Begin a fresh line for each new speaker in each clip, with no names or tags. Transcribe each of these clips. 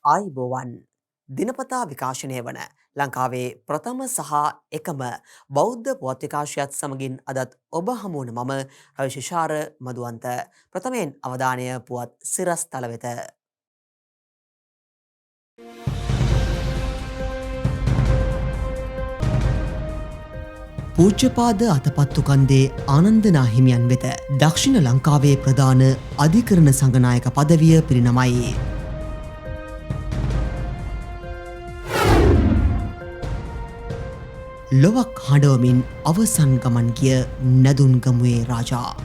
ආයිබෝවන් දිනපතා විකාශනය වන ලංකාවේ ප්‍රථම සහ එකම බෞද්ධ පුවත් විකාශයත් සමගින් අදත් ඔබ හමුවන මම රවිශෂාර මදුවන්ත ප්‍රථමයෙන් අවධානය පුවත් සිරස් තල වෙත. පූජ්‍යපාද අතපත්තු කන්දේ ආනන්දනා හිමියන් වෙත දක්ෂිණ ලංකාවේ ප්‍රධාන අධිකරණ සංඝනායක පදවිය පිරිනමයි. ලොවක් හඬවමින් අවසන් ගමන් ගිය නැදුන්ගමුවේ රාජා.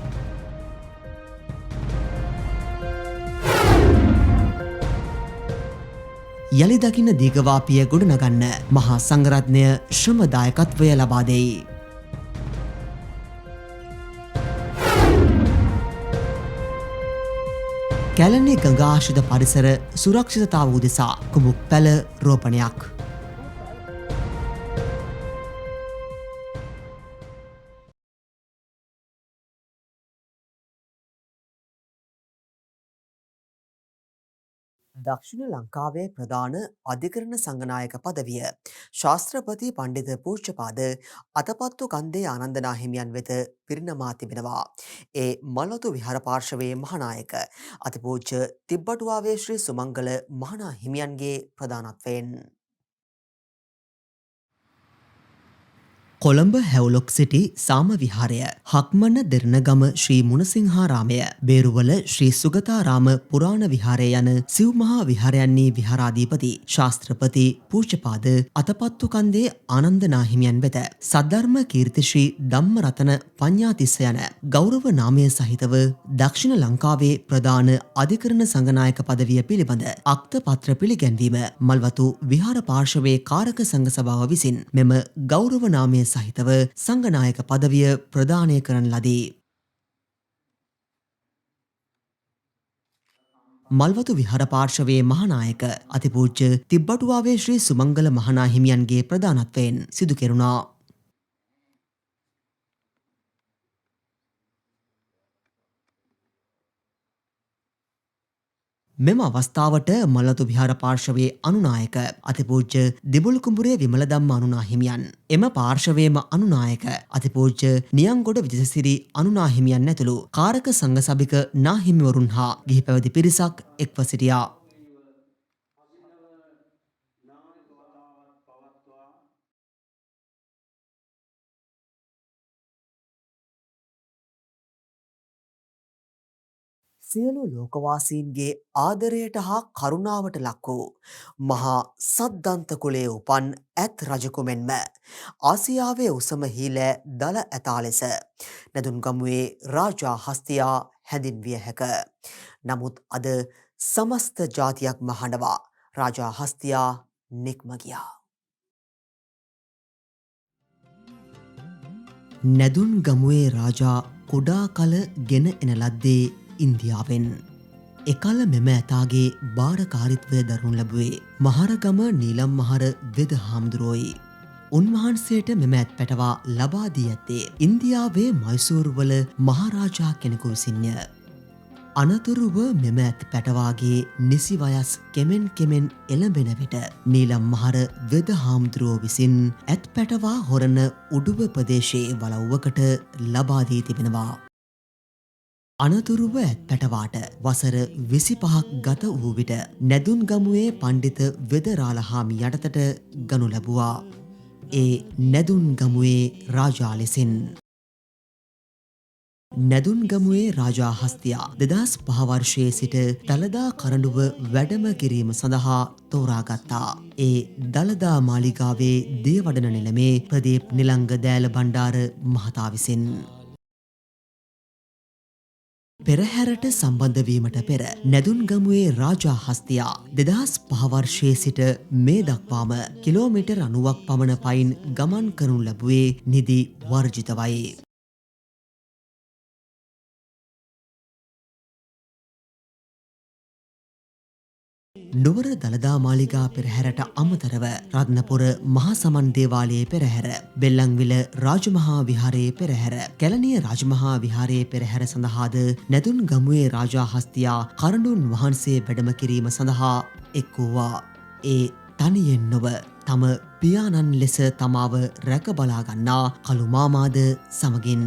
යළි දකින්න දීගවාපිය ගොඩනගන්න මහා සංඝරත්නය ශ්‍රමදායකත්වය ලබා දෙයි. කැලණි ගඟාශ්‍රිත පරිසර සුරක්ෂිතතාව උදෙසා කුමුක් පැල රෝපණයක්. දක්ෂිණ ලංකාවේ ප්‍රධාන අධිකරණ සංඝනායක පදවිය ශාස්ත්‍රපති පණ්ඩිත පූජ්‍යපාද අතපත්තු කන්දේ ආනන්දනා හිමියන් වෙත පිරිනමා තිබෙනවා. ඒ මල්වතු විහාර පාර්ශවයේ මහානායක අතිපූජ්‍ය තිබ්බටුවාවේ ශ්‍රී සුමංගල මහා හිමියන්ගේ ප්‍රධානත්වයෙන් කොළඹ හැවුලොක් සිටි සාම විහාරය, හක්මන දෙරණගම ශ්‍රී මුණසිංහාරාමය, බේරුවල ශ්‍රී සුගතාරාම පුරාණ විහාරය යන සිව් මහා විහාරයන්හි විහාරාධිපති ශාස්ත්‍රපති පූජ්‍යපාද අතපත්තු කන්දේ ආනන්දනා හිමියන් වෙත සද්ධර්ම කීර්ති ශ්‍රී ධම්මරතන පඤ්ඤාතිස්ස යන ගෞරව නාමය සහිතව දක්ෂිණ ලංකාවේ ප්‍රධාන අධිකරණ සංඝනායක පදවිය පිළිබඳ අක්ත පත්‍ර පිළිගැන්වීම මල්වතු විහාර පාර්ශවයේ කාරක සංඝ සභාව විසින් මෙම ගෞරව නාමය සහිතව සංඝනායක පදවිය ප්‍රදානය කරන ලදී. මල්වතු විහාර පාර්ශවයේ මහානායක අතිපූජ්‍ය තිබ්බටුවාවේ ශ්‍රී සුමංගල මහා හිමියන්ගේ ප්‍රධානත්වයෙන් සිදු කෙරුණා. මෙම අවස්ථාවට මල්වතු විහාර පාර්ශවයේ අනුනායක අතිපූජ්‍ය දිබුල් කුඹුරේ විමල ධම්ම අනුනා හිමියන්, එම පාර්ශවයේම අනුනායක අතිපූජ්‍ය නියංගොඩ විජයසිරි අනුනා හිමියන් ඇතුළු කාරක සංඝ සභික නාහිමිවරුන් හා ගිහි පැවදි පිරිසක් එක්ව සිටියා. සියලු ලෝකවාසීන්ගේ ආදරයට හා කරුණාවට ලක් වූ මහා සද්දන්ත කුලයේ උපන් ඇත් රජකු මෙන්ම ආසියාවේ උසම හීලෑ දළ ඇතා ලෙස නැදුන්ගමුවේ රාජා හස්තියා හැඳින්විය හැක. නමුත් අද සමස්ත ජාතියක් මහඬවා රාජා හස්තියා නික්ම ගියා. නැදුන්ගමුවේ රාජා කුඩා කල ගෙන එන ලද්දේ ඉන්දියාවෙන්. එකල මෙම ඇතාගේ භාරකාරිත්වය දරනු ලැබුවේ මහරගම නීලම් මහර වෙද හාමුදුරුවෝයි. උන්වහන්සේට මෙම ඇත් පැටවා ලබා දී ඇත්තේ ඉන්දියාවේ මයිසූරුවල මහරාජා කෙනෙකු විසින්ය. අනතුරුව මෙම ඇත් පැටවාගේ නිසි වයස් කෙමෙන් කෙමෙන් එළඹෙන විට නීලම් මහර වෙද හාමුදුරුවෝ විසින් ඇත් පැටවා හොරණ උඩුව ප්‍රදේශයේ වලව්වකට ලබා දී තිබෙනවා. අනතුරුව ඇත් පැටවාට වසර 25ක් ගත වූ විට නැදුන්ගමුවේ පණ්ඩිත වෙදරාළහාමි යටතට ගනු ලැබුවා. ඒ නැදුන්ගමුවේ රාජා ලෙසින්. නැදුන්ගමුවේ රාජා හස්තියා 2005 වර්ෂයේ සිට දළදා කරඬුව වැඩම කිරීම සඳහා තෝරාගත්තා. ඒ දළදා මාලිගාවේ දියවඩන නිලමේ ප්‍රදීප් නිලංග දෑල බණ්ඩාර මහතා විසින්. පෙරහැරට සම්බන්ධ වීමට පෙර නැදුන්ගමුවේ රාජා හස්තියා 2005 වර්ෂයේ සිට මේ දක්වාම කිලෝමීටර් 90ක් පමණ පයින් ගමන් කරනු ලැබුවේ නිදි වර්ජිතවයි. නුවර දළදා මාලිගා පෙරහැරට අමතරව රත්නපුර මහා සමන් දේවාලයේ පෙරහැර, බෙල්ලන්විල රාජමහා විහාරයේ පෙරහැර, කැලණිය රාජමහා විහාරයේ පෙරහැර සඳහාද නැදුන්ගමුවේ රාජා හස්තියා කරඬුන් වහන්සේ වැඩම කිරීම සඳහා එක්වූවා. ඒ තනියෙන් නොව තම පියාණන් ලෙස තමාව රැකබලාගන්නා කළු මාමාද සමගින්.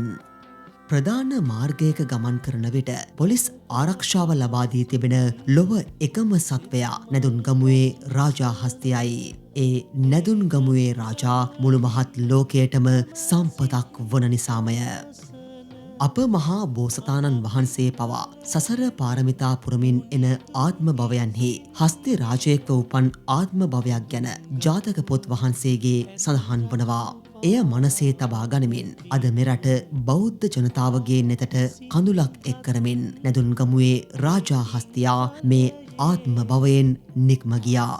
ප්‍රධාන මාර්ගයක ගමන් කරන විට පොලිස් ආරක්ෂාව ලබාදී තිබෙන ලොව එකම සත්වයා නැදුන් ගමුවේ රාජා හස්තියයි. ඒ නැදුන් ගමුවේ රාජා මුළු මහත් ලෝකයටම සම්පතක් වන නිසාමය. අප මහා බෝසතාණන් වහන්සේ පවා සසර පාරමිතා පුරමින් එන ආත්ම භවයන්හි හස්ති රාජයෙක්ව උපන් ආත්ම භවයක් ගැන ජාතක පොත් වහන්සේගේ සඳහන් වනවා. එය මනසේ තබා ගනිමින් අද මෙරට බෞද්ධ ජනතාවගේ නෙතට කඳුලක් එක් කරමින් නැදුන් ගමුවේ රාජා හස්තියා මේ ආත්ම භවයෙන් නික්ම ගියා.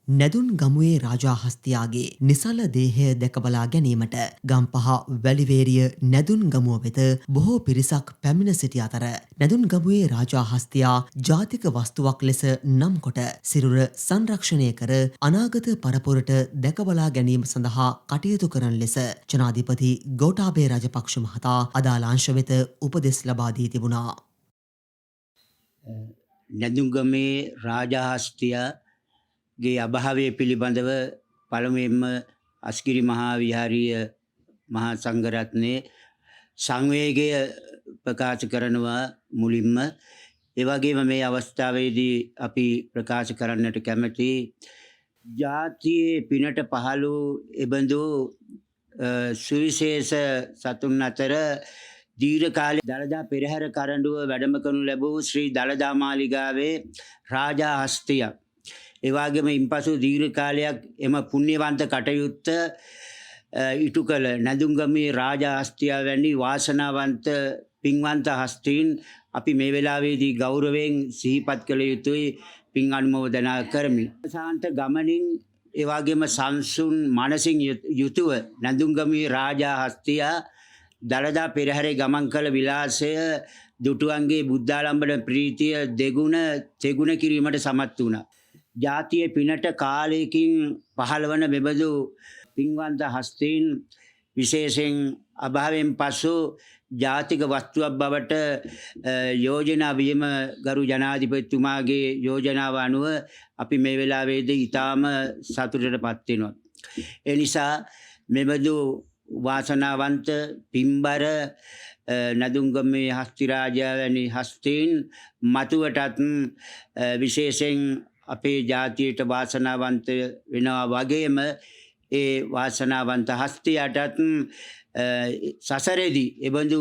නැදුන් ගමුවේ රාජා හස්තියාගේ නිසල දේහය දැකබලා ගැනීමට ගම්පහ වැලිවේරිය නැදුන් ගමුව වෙත බොහෝ පිරිසක් පැමිණ සිටි අතර නැදුන් ගමුවේ රාජා හස්තියා ජාතික වස්තුවක් ලෙස නම් කොට සිරුර සංරක්ෂණය කර අනාගත පරපුරට දැකබලා ගැනීම සඳහා කටයුතු කරන ලෙස ජනාධිපති ගෝඨාභය රාජපක්ෂ මහතා අදාළ අංශ වෙත උපදෙස් ලබා දී තිබුණා.
නැදුන්ගමේ රාජා හස්තියා ගේ අභාවය පිළිබඳව පළමුවෙන්ම අස්ගිරි මහා විහාරීය මහා සංඝරත්නයේ සංවේගය ප්‍රකාශ කරනවා මුලින්ම. ඒ වගේම මේ අවස්ථාවේදී අපි ප්‍රකාශ කරන්නට කැමති ජාතියේ පිනට පහළ වූ එබඳු සුවිශේෂ සතුන් අතර දීර්ඝ කාලයේ දළදා පෙරහැර කරඬුව වැඩම කරනු ලැබූ ශ්‍රී දළදා මාලිගාවේ රාජා හස්තිය. ඒ වගේම ඉන්පසු දීර්ඝ කාලයක් එම පුණ්‍යවන්ත කටයුත්ත ඉටු කළ නැදුන්ගමේ රාජා හස්තිය වැනි වාසනාවන්ත පින්වන්ත හස්තීන් අපි මේ වෙලාවේදී ගෞරවයෙන් සිහිපත් කළ යුතුයි, පින් අනුමෝදනා කරමි. ශාන්ත ගමනින් ඒ වගේම සංසුන් මනසින් යුතුව නැදුන්ගමේ රාජා හස්තිය දළදා පෙරහැරේ ගමන් කළ විලාසය දුටුවන්ගේ බුද්ධාලම්බන ප්‍රීතිය තෙගුණ කිරීමට සමත් වුණා. ජාතිය පිනට කාලයකින් පහළ වන මෙබඳු පින්වන්ත හස්තීන් විශේෂයෙන් අභාවයෙන් පසු ජාතික වස්තුවක් බවට යෝජනා වීම ගරු ජනාධිපතිතුමාගේ යෝජනාව අනුව අපි මේ වෙලාවේදී ඊටාම සතුටටපත් වෙනවා. ඒ නිසා මෙබඳු වාසනාවන්ත පින්බර නැදුන්ගමේ හස්තිරාජා වැනි හස්තීන් මතුවටත් විශේෂයෙන් අපේ ජාතියට වාසනාවන්ත වෙනවා වගේම ඒ වාසනාවන්ත හස්තියටත් සසරේදී එබඳු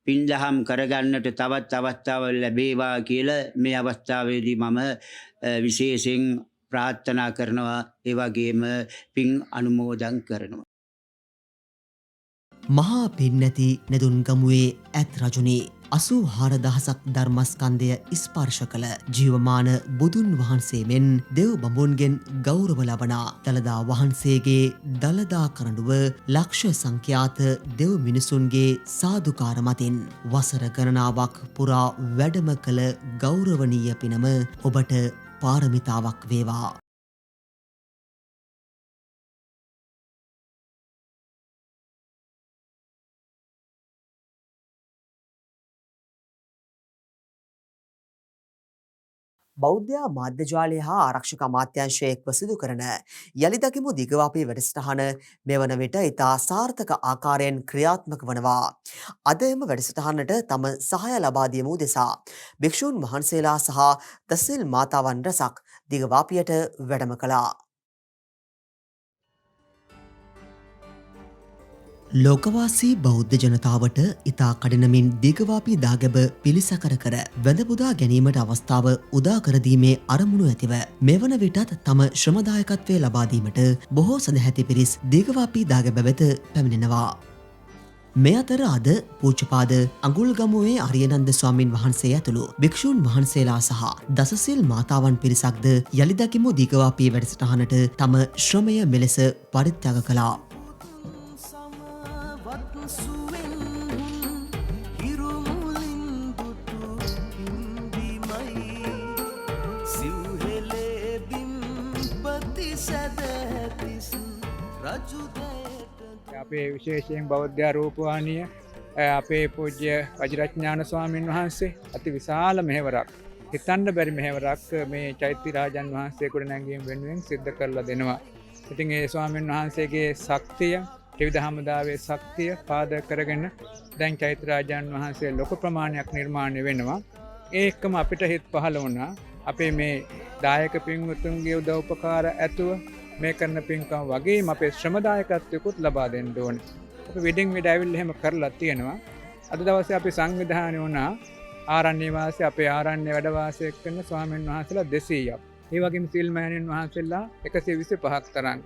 පින්දහම් කරගන්නට තවත් අවස්ථාවල් ලැබේවා කියලා මේ අවස්ථාවේදී මම විශේෂයෙන් ප්‍රාර්ථනා කරනවා, ඒ වගේම පින් අනුමෝදන් කරනවා.
මහා පින් නැති නැදුන් ගමුවේ ඇත් රජුනි 84,000ක් ධර්මස්කන්ධය ස්පර්ශ කළ ජීවමාන බුදුන් වහන්සේ මෙන් දෙව් බඹුන්ගෙන් ගෞරව ලබනා දළදා වහන්සේගේ දළදා කරඬුව ලක්ෂ සංඛ්‍යාත දෙව් මිනිසුන්ගේ සාදුකාර මතින් වසර ගණනාවක් පුරා වැඩම කළ ගෞරවනීය පිනම ඔබට පාරමිතාවක් වේවා. බෞද්ධ මාධ්‍ය ජාලය හා ආරක්ෂක අමාත්‍යාංශය එක්ව සිදු කරන යළිදකිමු දිගවාපී වැඩසටහන මෙවන විට ඉතා සාර්ථක ආකාරයෙන් ක්‍රියාත්මක වනවා. අද එම වැඩසටහනට තම සහාය ලබා දීම උදෙසා භික්ෂූන් වහන්සේලා සහ දසිල් මාතාවන් රැසක් දිගවාපියට වැඩම කළා. ලෝකවාසී බෞද්ධ ජනතාවට ඉතා කඩිනමින් දිගවාපී දාගැබ පිළිසකර කර වැඳපුදා ගැනීමට අවස්ථාව උදා කරදීමේ අරමුණු ඇතිව මෙවන විටත් තම ශ්‍රමදායකත්වය ලබාදීමට බොහෝ සදැහැති පිරිස් දිගවාපී දාගැබ වෙත පැමිණෙනවා. මේ අතර අද පූජ්‍යපාද අඟුල්ගමුවේ අරියනන්ද ස්වාමින් වහන්සේ ඇතුළු භික්ෂූන් වහන්සේලා සහ දසසිල් මාතාවන් පිරිසක්ද යළිදකිමු දිගවාපී වැඩසටහනට තම ශ්‍රමය මෙලෙස පරිත්‍යාග කළා.
අපේ විශේෂයෙන් බෞද්ධ රූපවාහිනිය අපේ පූජ්‍ය වජිරඥාන ස්වාමීන් වහන්සේ අති විශාල මෙහෙවරක් හිතන්න බැරි මෙහෙවරක් මේ චෛත්‍ය රාජන් වහන්සේ ගොඩනැගීම වෙනුවෙන් සිද්ධ කරලා දෙනවා. ඉතින් ඒ ස්වාමීන් වහන්සේගේ ශක්තිය ත්‍රිවිධ හමුදාවේ ශක්තිය පාදක කරගෙන දැන් චෛත්‍ය රාජන් වහන්සේ ලොකු ප්‍රමාණයක් නිර්මාණය වෙනවා. ඒ එක්කම අපිට හිත පහළ වුණා අපේ මේ දායක පින්වතුන්ගේ උදව් උපකාර ඇතුව මේ කරන පින්කම් වගේම අපේ ශ්‍රම දායකත්වයකුත් ලබා දෙන්න ඕනේ. අපි විඩින් විඩ ඇවිල්ලා එහෙම කරලා තියෙනවා. අද දවසේ අපි සංවිධානය වුණා ආරණ්‍ය වාසී අපේ ආරණ්‍ය වැඩ වාසය කරන ස්වාමීන් වහන්සේලා 200ක්. ඒ වගේම සීල් මෑණියන් වහන්සේලා 125ක් තරම්.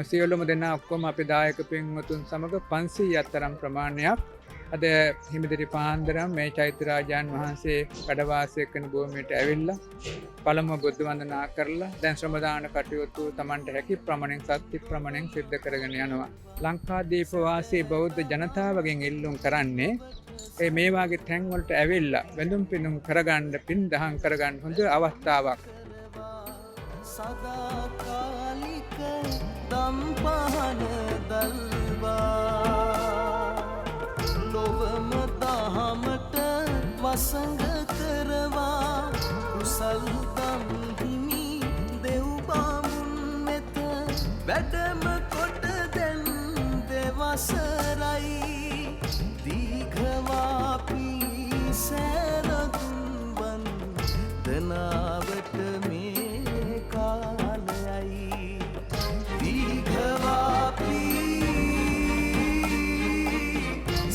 සියලුම දෙනා ඔක්කොම අපේ දායක පින්වතුන් සමග 500ක් තරම් ප්‍රමාණයක් අද හිමිදිරි පාන්දරම් මේ චෛත්‍ය රාජාන් වහන්සේ වැඩ වාසය කරන භූමියට ඇවිල්ලා පළමුව බුද්ධ වන්දනා කරලා දැන් ශ්‍රම දාන කටයුතු Tamanට හැකි ප්‍රමාණයෙන් සත්‍ය ප්‍රමාණයෙන් සිද්ධ කරගෙන යනවා. ලංකාදීප වාසී බෞද්ධ ජනතාවගෙන් ඉල්ලුම් කරන්නේ මේ වාගේ තැන් වලට ඇවිල්ලා වැඳුම් පිඳුම් කරගන්න පින් දහම් කරගන්න හොඳ අවස්ථාවක්.
සදාකාලික දම් පහන දල්වා ලොවම දහමට වසඟ කරවා කුසල් දම් හිමි දෙව් බමුන් මෙත වැඩම කොට දැන් දෙවසරයි දීඝවාපි සෑරදුන්වන් දනාවට මේ කාලයයි දීඝවාපි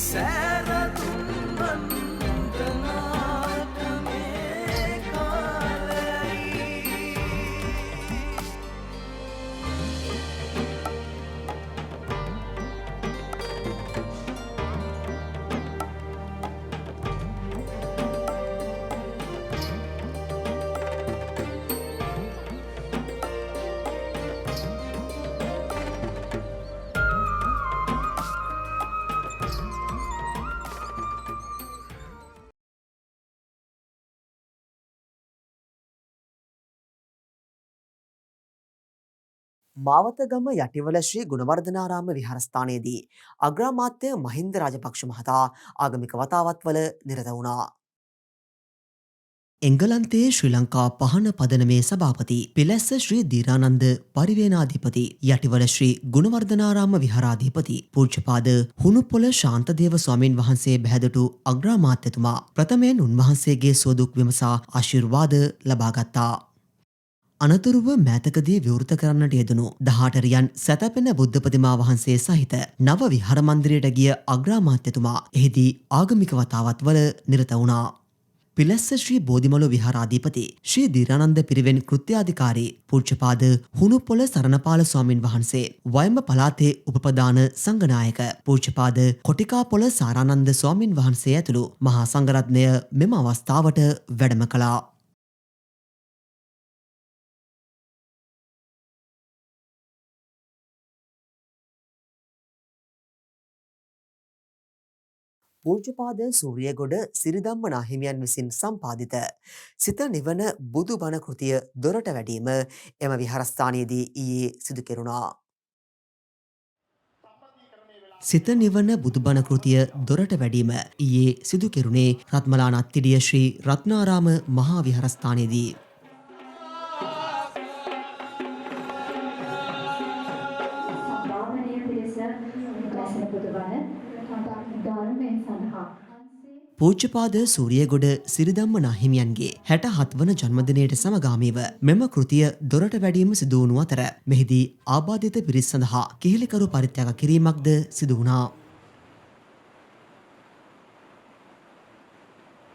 සෑරදුන්වන් දනාවට මේ කාලයයි.
මාවතගම යටිවල ශ්‍රී ගුණවර්ධනාරාම විහාරස්ථානයේදී අග්‍රාමාත්‍ය මහින්ද රාජපක්ෂ මහතා ආගමික වතාවත්වල නිරත වුණා. එංගලන්තයේ ශ්‍රී ලංකා පහන පදනමේ සභාපති පිලැස්ස ශ්‍රී දීරානන්ද පරිවේනාධිපති යටිවල ශ්‍රී ගුණවර්ධනාරාම විහාරාධිපති පූජ්‍යපාද හුණුපොළ ශාන්තදේව ස්වාමීන් වහන්සේ බැහැදටු අග්‍රාමාත්‍යතුමා ප්‍රථමයෙන් උන්වහන්සේගේ සුවදුක් විමසා ආශිර්වාද ලබාගත්තා. අනතුරුව මෑතකදී විවෘත කරන්නට යෙදුණු 18 රියන් සැතපෙන බුද්ධ ප්‍රතිමා වහන්සේ සහිත නව විහාර මන්දිරයට ගිය අග්‍රාමාත්‍යතුමා එහිදී ආගමික වතාවත්වල නිරත වුණා. පිලැස්ස ශ්‍රී බෝධිමළු විහාරාධිපති ශ්‍රී දීරානන්ද පිරිවෙන් කෘත්‍යාධිකාරී පූජ්‍යපාද හුණුපොළ සරණපාල ස්වාමින් වහන්සේ වයඹ පළාතේ උපප්‍රධාන සංඝනායක පූජ්‍යපාද කොටිකාපොළ සාරානන්ද ස්වාමින් වහන්සේ ඇතුළු මහා සංඝරත්නය මෙම අවස්ථාවට වැඩම කළා. පූජ්‍යපාද සූරියගොඩ සිරිධම්ම නාහිමියන් විසින් සම්පාදිත සිත නිවන බුදු බණ කෘතිය දොරට වැඩීම එම විහාරස්ථානයේදී ඊයේ සිදු කෙරුණා. සිත නිවන බුදුබණ කෘතිය දොරට වැඩීම ඊයේ සිදු කෙරුණේ රත්මලා නත්තිඩිය ශ්‍රී රත්නාරාම මහා විහාරස්ථානයේදී. පූජ්‍යපාද සූරියගොඩ සිරිධම්ම නාහිමියන්ගේ 67 වන ජන්මදිනයට සමගාමීව මෙම කෘතිය දොරට වැඩීම සිදු වුණු අතර මෙහිදී ආබාධිත පිරිස් සඳහා කිහිලිකරු පරිත්‍යාග කිරීමක්ද සිදු වුණා.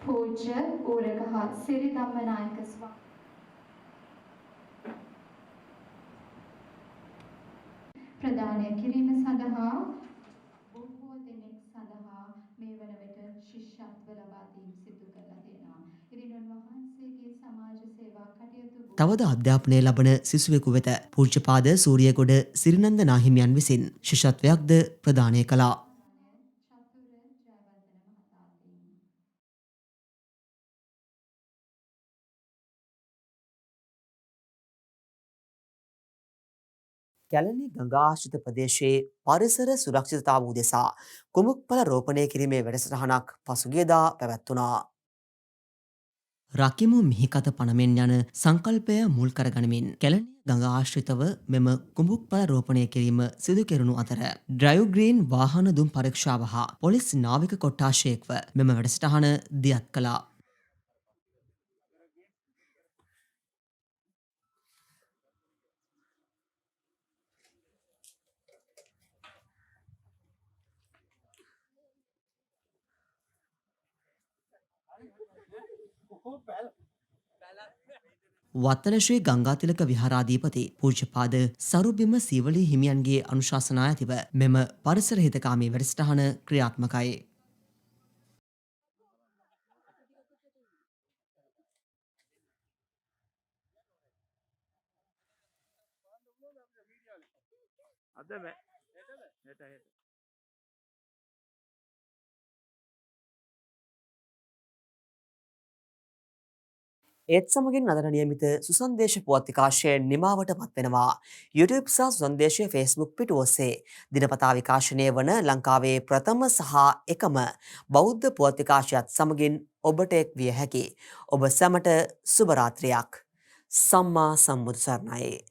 පූජ්‍ය ඌරගහ සිරිධම්ම නායක ප්‍රදානය කිරීම සඳහා බොහෝ දෙනෙක් සඳහා මේ වන විට ශිෂ්‍යත්ව ලබා දීම සිදු කරලා තියෙනවා. ඉතින් උන්වහන්සේගේ සමාජ සේවා කටයුතු
තවද අධ්‍යාපනය ලබන සිසුවෙකු වෙත පූජ්‍යපාද සූරියගොඩ සිරිනන්ද නාහිමියන් විසින් ශිෂ්‍යත්වයක්ද ප්‍රදානය කළා.
චතුර ජයවර්ධන මහතාගෙන්
කැලණි ගංගාශ්‍රිත ප්‍රදේශයේ පරිසර සුරක්ෂිතතාව උදෙසා කුමුක්ඵල රෝපණය කිරීමේ වැඩසටහනක් පසුගියදා පැවැත්වුණා. රකිමු මිහිකත පනමෙන් යන සංකල්පය මුල් කරගනිමින් කැලණි ගඟ ආශ්‍රිතව මෙම කුඹුක්ඵල රෝපණය කිරීම සිදු කෙරුණු අතර ඩ්‍රයිව් ග්‍රීන් වාහන දුම් පරීක්ෂාව හා පොලිස් නාවික කොට්ටාශයක්ව මෙම වැඩසටහන දියත් කළා. වත්තල ශ්‍රී ගංගාතිලක විහාරාධිපති පූජ්‍යපාද සරුබිම සීවලී හිමියන්ගේ අනුශාසනා ඇතිව මෙම පරිසර හිතකාමී වැඩසටහන ක්‍රියාත්මකයි. ඒත් සමගින් අදට නියමිත සුසන්දේශ පුවත් විකාශය නිමාවට පත්වෙනවා. YouTube සහ සුසන්දේශය Facebook පිටු ඔස්සේ දිනපතා විකාශනය වන ලංකාවේ ප්‍රථම සහ එකම බෞද්ධ පුවත් විකාශයත් සමගින් ඔබට එක් විය හැකි. ඔබ සැමට සුබ රාත්‍රියක්. සම්මා සම්බුදු සරණයි.